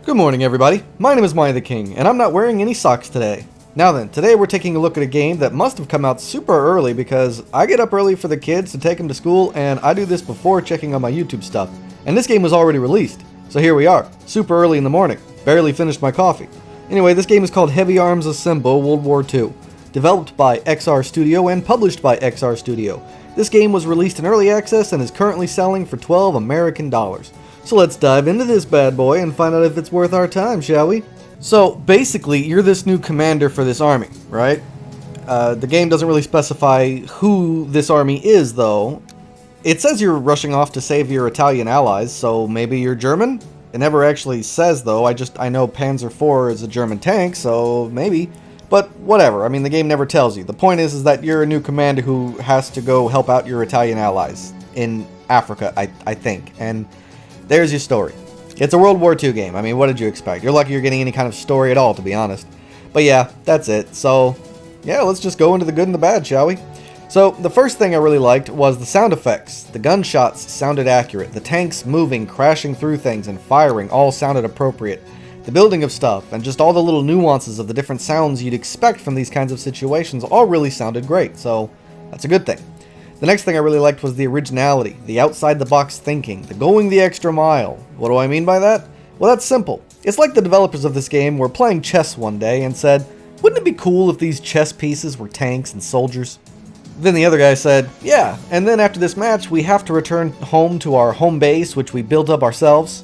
Good morning, everybody. My name is MiAhTheKing, and I'm not wearing any socks today. Now then, today we're taking a look at a game that must have come out super early because I get up early for the kids to take them to school, and I do this before checking on my YouTube stuff. And this game was already released, so here we are, super early in the morning. Barely finished my coffee. Anyway, this game is called Heavyarms Assemble World War II. Developed by XR Studio and published by XR Studio. This game was released in early access and is currently selling for $12 American. So let's dive into this bad boy and find out if it's worth our time, shall we? So basically, you're this new commander for this army, right? The game doesn't really specify who this army is, though. It says you're rushing off to save your Italian allies, so maybe you're German? It never actually says, though. I know Panzer IV is a German tank, so maybe. But whatever, I mean, the game never tells you. The point is that you're a new commander who has to go help out your Italian allies in Africa, I think. And there's your story. It's a World War II game. I mean, what did you expect? You're lucky you're getting any kind of story at all, to be honest. But yeah, that's it. So, yeah, let's just go into the good and the bad, shall we? So, the first thing I really liked was the sound effects. The gunshots sounded accurate. The tanks moving, crashing through things, and firing all sounded appropriate. The building of stuff, and just all the little nuances of the different sounds you'd expect from these kinds of situations all really sounded great, so that's a good thing. The next thing I really liked was the originality, the outside-the-box thinking, the going the extra mile. What do I mean by that? Well, that's simple. It's like the developers of this game were playing chess one day and said, wouldn't it be cool if these chess pieces were tanks and soldiers? Then the other guy said, yeah, and then after this match we have to return home to our home base, which we built up ourselves.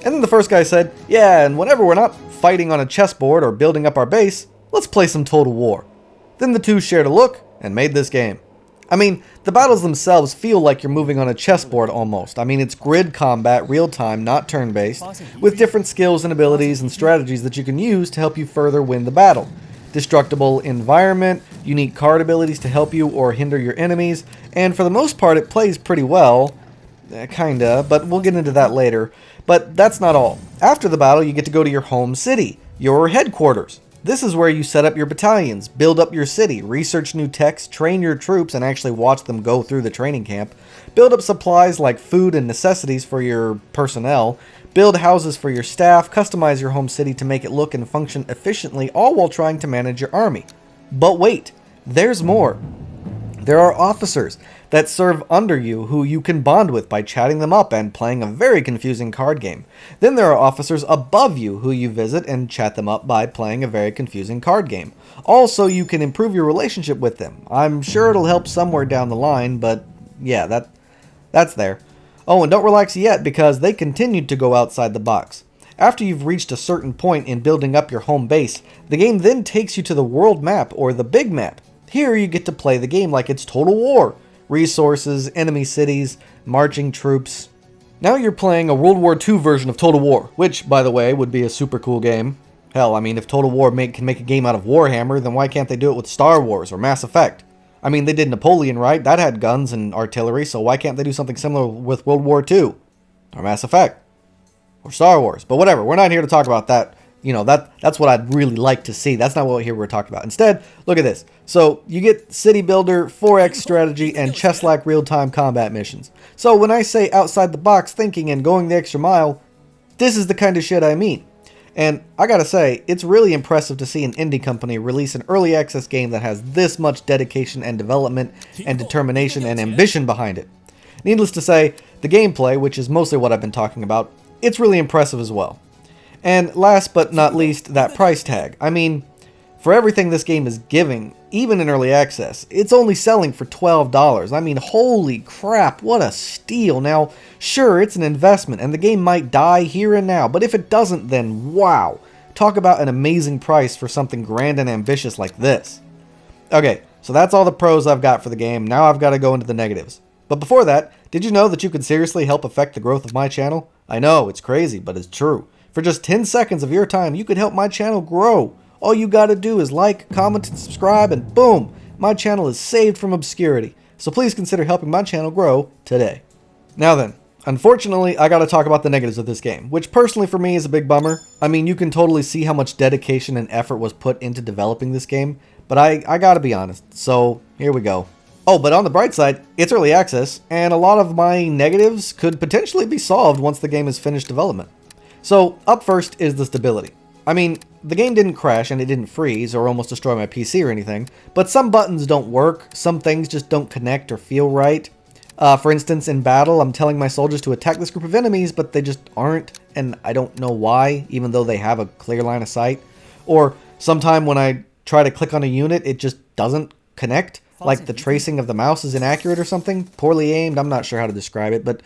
And then the first guy said, yeah, and whenever we're not fighting on a chessboard or building up our base, let's play some Total War. Then the two shared a look and made this game. I mean, the battles themselves feel like you're moving on a chessboard almost. I mean, it's grid combat, real-time, not turn-based, with different skills and abilities and strategies that you can use to help you further win the battle. Destructible environment, unique card abilities to help you or hinder your enemies, and for the most part it plays pretty well. Kinda, but we'll get into that later. But that's not all. After the battle, you get to go to your home city, your headquarters. This is where you set up your battalions, build up your city, research new techs, train your troops and actually watch them go through the training camp, build up supplies like food and necessities for your personnel, build houses for your staff, customize your home city to make it look and function efficiently, all while trying to manage your army. But wait, there's more. There are officers that serve under you who you can bond with by chatting them up and playing a very confusing card game. Then there are officers above you who you visit and chat them up by playing a very confusing card game. Also, you can improve your relationship with them. I'm sure it'll help somewhere down the line, but yeah, that's there. Oh, and don't relax yet because they continued to go outside the box. After you've reached a certain point in building up your home base, the game then takes you to the world map or the big map. Here you get to play the game like it's Total War. Resources, enemy cities, marching troops. Now you're playing a World War II version of Total War, which, by the way, would be a super cool game. Hell, I mean, if Total War can make a game out of Warhammer, then why can't they do it with Star Wars or Mass Effect? I mean, they did Napoleon, right? That had guns and artillery, so why can't they do something similar with World War II? Or Mass Effect? Or Star Wars? But whatever, we're not here to talk about that. You know, that's what I'd really like to see. That's not what we're talking about. Instead, look at this. So, you get City Builder, 4X strategy, and chess-like real-time combat missions. So, when I say outside-the-box thinking and going the extra mile, this is the kind of shit I mean. And I gotta say, it's really impressive to see an indie company release an early access game that has this much dedication and development and determination and ambition behind it. Needless to say, the gameplay, which is mostly what I've been talking about, it's really impressive as well. And last but not least, that price tag. I mean, for everything this game is giving, even in early access, it's only selling for $12. I mean, holy crap, what a steal. Now, sure, it's an investment, and the game might die here and now, but if it doesn't, then wow. Talk about an amazing price for something grand and ambitious like this. Okay, so that's all the pros I've got for the game. Now I've got to go into the negatives. But before that, did you know that you could seriously help affect the growth of my channel? I know, it's crazy, but it's true. For just 10 seconds of your time, you could help my channel grow. All you gotta do is like, comment, and subscribe, and boom, my channel is saved from obscurity. So please consider helping my channel grow today. Now then, unfortunately, I gotta talk about the negatives of this game, which personally for me is a big bummer. I mean, you can totally see how much dedication and effort was put into developing this game, but I gotta be honest, so here we go. Oh, but on the bright side, it's early access, and a lot of my negatives could potentially be solved once the game is finished development. So up first is the stability. I mean, the game didn't crash and it didn't freeze or almost destroy my PC or anything, but some buttons don't work, some things just don't connect or feel right. For instance, in battle, I'm telling my soldiers to attack this group of enemies, but they just aren't, and I don't know why, even though they have a clear line of sight. Or sometime when I try to click on a unit, it just doesn't connect, like the tracing of the mouse is inaccurate or something, poorly aimed, I'm not sure how to describe it, but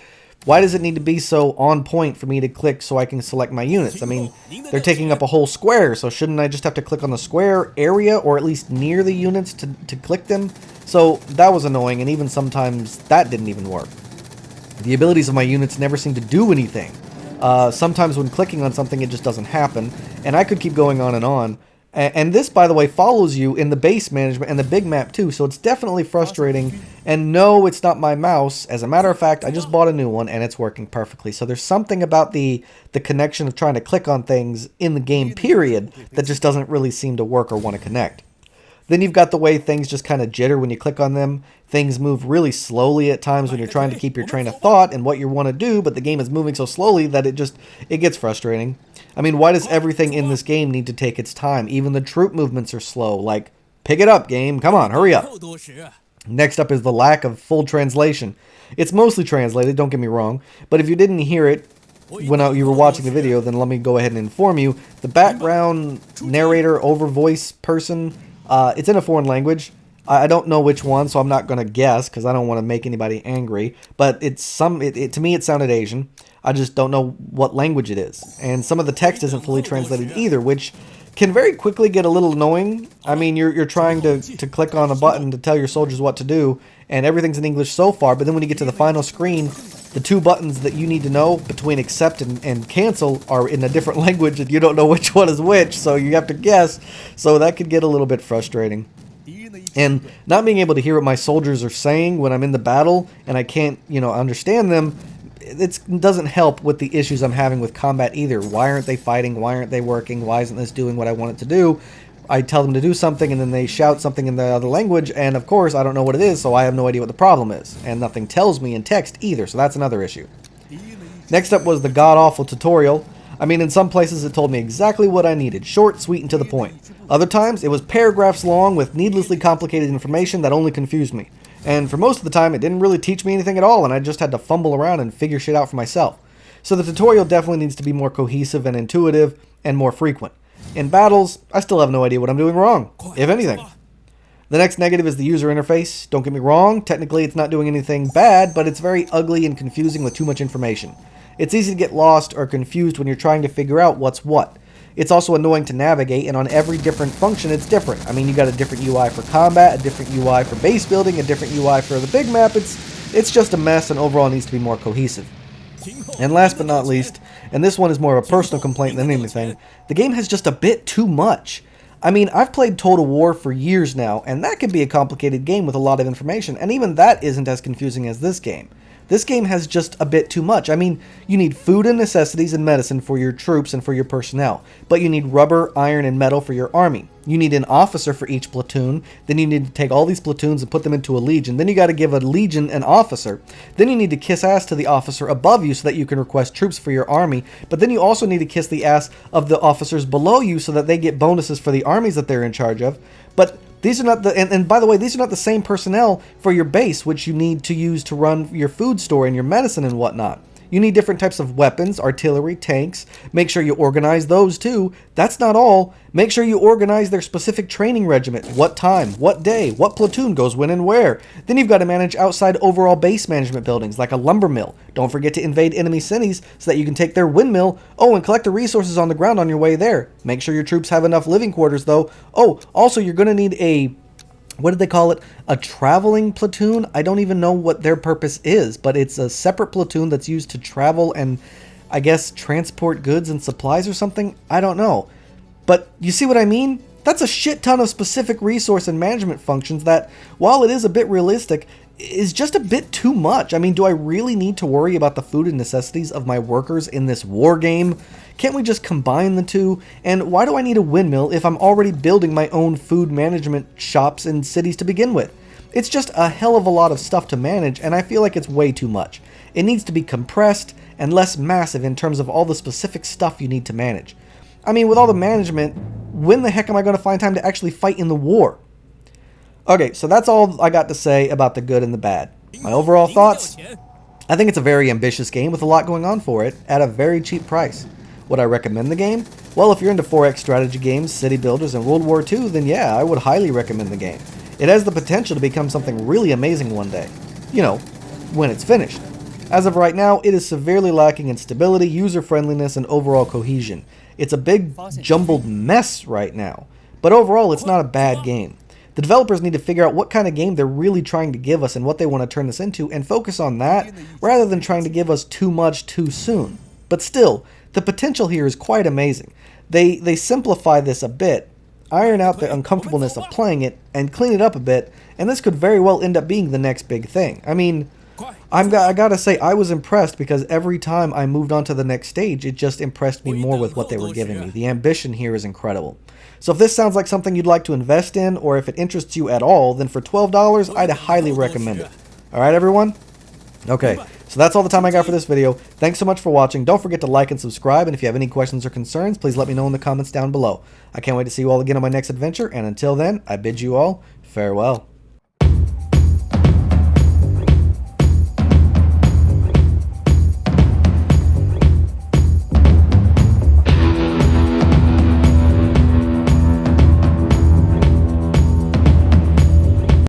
why does it need to be so on point for me to click so I can select my units? I mean, they're taking up a whole square, so shouldn't I just have to click on the square area or at least near the units to click them? So that was annoying, and even sometimes that didn't even work. The abilities of my units never seem to do anything. Sometimes when clicking on something, it just doesn't happen, and I could keep going on and on. And this, by the way, follows you in the base management and the big map too, so it's definitely frustrating. And no, it's not my mouse. As a matter of fact, I just bought a new one and it's working perfectly. So there's something about the connection of trying to click on things in the game period that just doesn't really seem to work or want to connect. Then you've got the way things just kind of jitter when you click on them. Things move really slowly at times when you're trying to keep your train of thought and what you want to do, but the game is moving so slowly that it gets frustrating. I mean, why does everything in this game need to take its time? Even the troop movements are slow. Like, pick it up, game. Come on, hurry up. Next up is the lack of full translation. It's mostly translated, don't get me wrong, but if you didn't hear it when you were watching the video, then let me go ahead and inform you. The background narrator over voice person, it's in a foreign language. I don't know which one, so I'm not going to guess because I don't want to make anybody angry. But to me, it sounded Asian. I just don't know what language it is. And some of the text isn't fully translated either, which can very quickly get a little annoying. I mean, you're trying to click on a button to tell your soldiers what to do, and everything's in English so far. But then when you get to the final screen, the two buttons that you need to know between accept and cancel are in a different language, and you don't know which one is which, so you have to guess. So that could get a little bit frustrating. And not being able to hear what my soldiers are saying when I'm in the battle and I can't, understand them, it doesn't help with the issues I'm having with combat either. Why aren't they fighting? Why aren't they working? Why isn't this doing what I want it to do? I tell them to do something and then they shout something in the other language, and of course I don't know what it is, so I have no idea what the problem is. And nothing tells me in text either, so that's another issue. Next up was the god-awful tutorial. I mean, in some places it told me exactly what I needed, short, sweet, and to the point. Other times, it was paragraphs long with needlessly complicated information that only confused me. And for most of the time, it didn't really teach me anything at all, and I just had to fumble around and figure shit out for myself. So the tutorial definitely needs to be more cohesive and intuitive, and more frequent. In battles, I still have no idea what I'm doing wrong, if anything. The next negative is the user interface. Don't get me wrong, technically it's not doing anything bad, but it's very ugly and confusing with too much information. It's easy to get lost or confused when you're trying to figure out what's what. It's also annoying to navigate, and on every different function it's different. I mean, you got a different UI for combat, a different UI for base building, a different UI for the big map. It's just a mess, and overall needs to be more cohesive. And last but not least, and this one is more of a personal complaint than anything, the game has just a bit too much. I mean, I've played Total War for years now, and that can be a complicated game with a lot of information, and even that isn't as confusing as this game. This game has just a bit too much. I mean, you need food and necessities and medicine for your troops and for your personnel, but you need rubber, iron, and metal for your army. You need an officer for each platoon, then you need to take all these platoons and put them into a legion, then you got to give a legion an officer, then you need to kiss ass to the officer above you so that you can request troops for your army, but then you also need to kiss the ass of the officers below you so that they get bonuses for the armies that they're in charge of. But these are not and by the way, these are not the same personnel for your base, which you need to use to run your food store and your medicine and whatnot. You need different types of weapons, artillery, tanks. Make sure you organize those too. That's not all. Make sure you organize their specific training regiment. What time, what day, what platoon goes when and where. Then you've got to manage outside overall base management buildings like a lumber mill. Don't forget to invade enemy cities so that you can take their windmill. Oh, and collect the resources on the ground on your way there. Make sure your troops have enough living quarters though. Oh, also you're going to need a, what did they call it? A traveling platoon? I don't even know what their purpose is, but it's a separate platoon that's used to travel and, I guess, transport goods and supplies or something? I don't know. But you see what I mean? That's a shit ton of specific resource and management functions that, while it is a bit realistic, is just a bit too much. I mean, do I really need to worry about the food and necessities of my workers in this war game? Can't we just combine the two? And why do I need a windmill if I'm already building my own food management shops in cities to begin with? It's just a hell of a lot of stuff to manage, and I feel like it's way too much. It needs to be compressed and less massive in terms of all the specific stuff you need to manage. I mean, with all the management, when the heck am I going to find time to actually fight in the war? Okay, so that's all I got to say about the good and the bad. My overall thoughts? I think it's a very ambitious game with a lot going on for it at a very cheap price. Would I recommend the game? Well, if you're into 4X strategy games, city builders, and World War II, then yeah, I would highly recommend the game. It has the potential to become something really amazing one day. You know, when it's finished. As of right now, it is severely lacking in stability, user-friendliness, and overall cohesion. It's a big, jumbled mess right now. But overall, it's not a bad game. The developers need to figure out what kind of game they're really trying to give us and what they want to turn this into, and focus on that, rather than trying to give us too much too soon. But still, the potential here is quite amazing. They simplify this a bit, iron out the uncomfortableness of playing it, and clean it up a bit, and this could very well end up being the next big thing. I mean, I gotta say, I was impressed because every time I moved on to the next stage, it just impressed me more with what they were giving me. The ambition here is incredible. So if this sounds like something you'd like to invest in, or if it interests you at all, then for $12, I'd highly recommend it. Alright everyone? Okay, so that's all the time I got for this video. Thanks so much for watching. Don't forget to like and subscribe, and if you have any questions or concerns, please let me know in the comments down below. I can't wait to see you all again on my next adventure, and until then, I bid you all farewell.